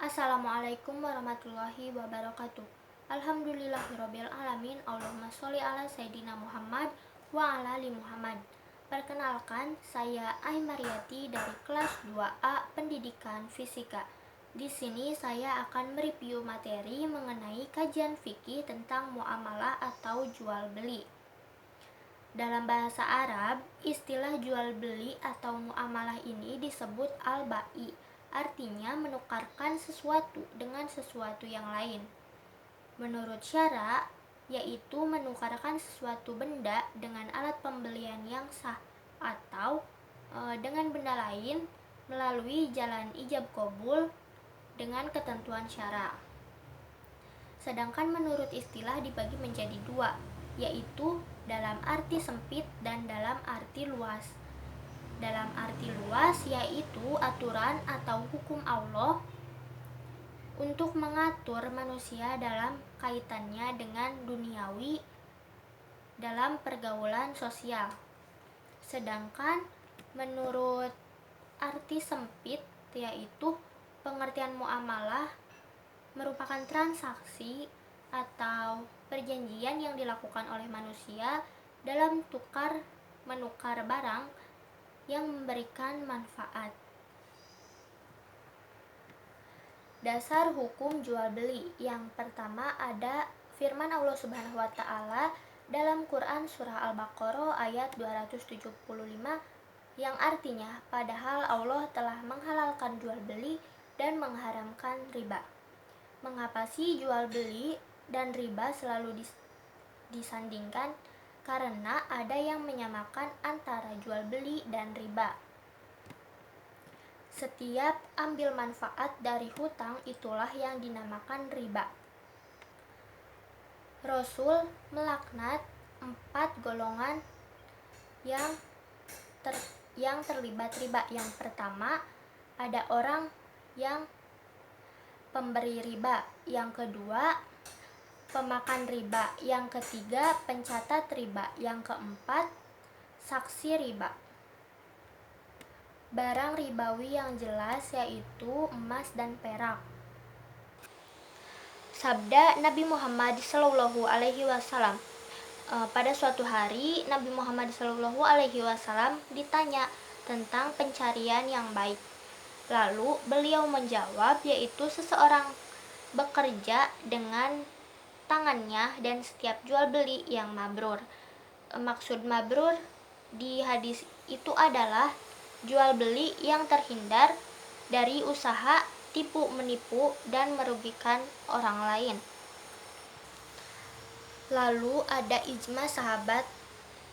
Assalamualaikum warahmatullahi wabarakatuh. Alhamdulillahirabbil alamin. Allahumma sholli ala sayyidina Muhammad wa ala ali Muhammad. Perkenalkan, saya Aimariati dari kelas 2A Pendidikan Fisika. Di sini saya akan mereview materi mengenai kajian fikih tentang muamalah atau jual beli. Dalam bahasa Arab, istilah jual beli atau muamalah ini disebut al-bai, artinya menukarkan sesuatu dengan sesuatu yang lain. Menurut syara, yaitu menukarkan sesuatu benda dengan alat pembelian yang sah atau dengan benda lain melalui jalan ijab qabul dengan ketentuan syara. Sedangkan menurut istilah dibagi menjadi dua, yaitu dalam arti sempit dan dalam arti luas. Dalam arti luas yaitu aturan atau hukum Allah untuk mengatur manusia dalam kaitannya dengan duniawi dalam pergaulan sosial. Sedangkan menurut arti sempit yaitu pengertian muamalah merupakan transaksi atau perjanjian yang dilakukan oleh manusia dalam tukar-menukar barang yang memberikan manfaat. Dasar hukum jual beli. Yang pertama ada firman Allah Subhanahu wa taala dalam Quran surah Al-Baqarah ayat 275 yang artinya padahal Allah telah menghalalkan jual beli dan mengharamkan riba. Mengapa sih jual beli dan riba selalu disandingkan? Karena ada yang menyamakan antara jual beli dan riba. Setiap ambil manfaat dari hutang itulah yang dinamakan riba. Rasul melaknat 4 golongan yang terlibat riba. Yang pertama, ada orang yang pemberi riba. Yang kedua, pemakan riba. Yang ketiga, pencatat riba. Yang keempat, saksi riba. Barang ribawi yang jelas yaitu emas dan perak. Sabda Nabi Muhammad SAW. Pada suatu hari Nabi Muhammad SAW ditanya tentang pencarian yang baik. Lalu beliau menjawab yaitu seseorang bekerja dengan tangannya dan setiap jual beli yang mabrur. Maksud mabrur di hadis itu adalah jual beli yang terhindar dari usaha tipu menipu dan merugikan orang lain. Lalu ada ijma sahabat,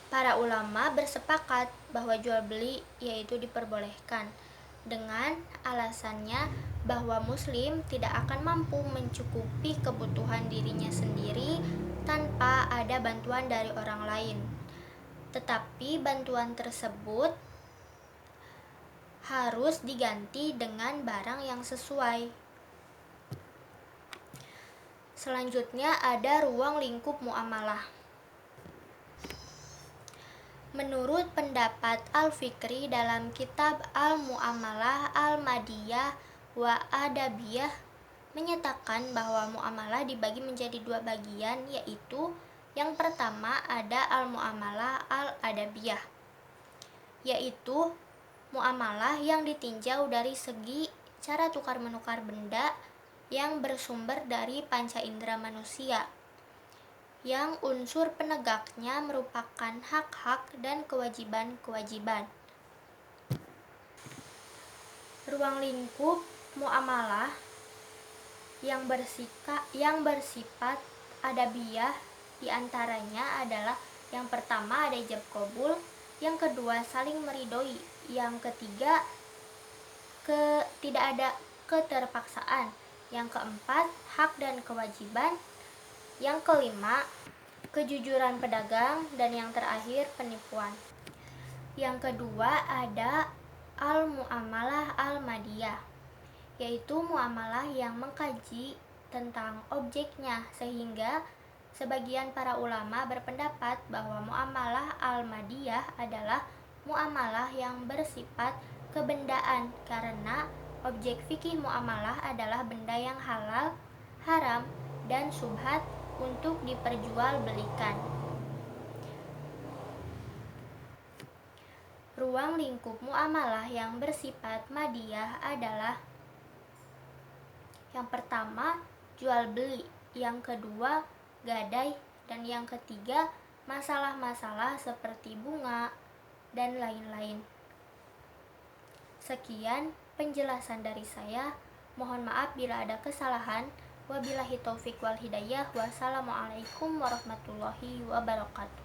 para ulama bersepakat bahwa jual beli yaitu diperbolehkan dengan alasannya bahwa muslim tidak akan mampu mencukupi kebutuhan dirinya sendiri tanpa ada bantuan dari orang lain. Tetapi bantuan tersebut harus diganti dengan barang yang sesuai. Selanjutnya ada ruang lingkup muamalah. Menurut pendapat Al-Fikri dalam kitab Al-Mu'amalah Al-Madiyah wa Adabiyah menyatakan bahwa muamalah dibagi menjadi 2 bagian, yaitu yang pertama ada Al-Mu'amalah Al-Adabiyah, yaitu muamalah yang ditinjau dari segi cara tukar-menukar benda yang bersumber dari panca indera manusia, yang unsur penegaknya merupakan hak-hak dan kewajiban-kewajiban. Ruang lingkup muamalah yang bersifat adabiyah diantaranya adalah yang pertama ada ijab qabul, yang kedua saling meridhoi, yang ketiga tidak ada keterpaksaan, yang keempat hak dan kewajiban, yang kelima kejujuran pedagang, dan yang terakhir penipuan. Yang kedua ada al-muamalah al-madiyah, yaitu muamalah yang mengkaji tentang objeknya, sehingga sebagian para ulama berpendapat bahwa muamalah al-madiyah adalah muamalah yang bersifat kebendaan karena Objek fikih muamalah adalah benda yang halal, haram, dan syubhat untuk diperjualbelikan. Ruang lingkup muamalah yang bersifat madiyah adalah: yang pertama, jual beli, yang kedua, gadai, dan yang ketiga, masalah-masalah seperti bunga dan lain-lain. Sekian penjelasan dari saya. Mohon maaf bila ada kesalahan. Wabillahi taufik wal hidayah. Wassalamualaikum warahmatullahi wabarakatuh.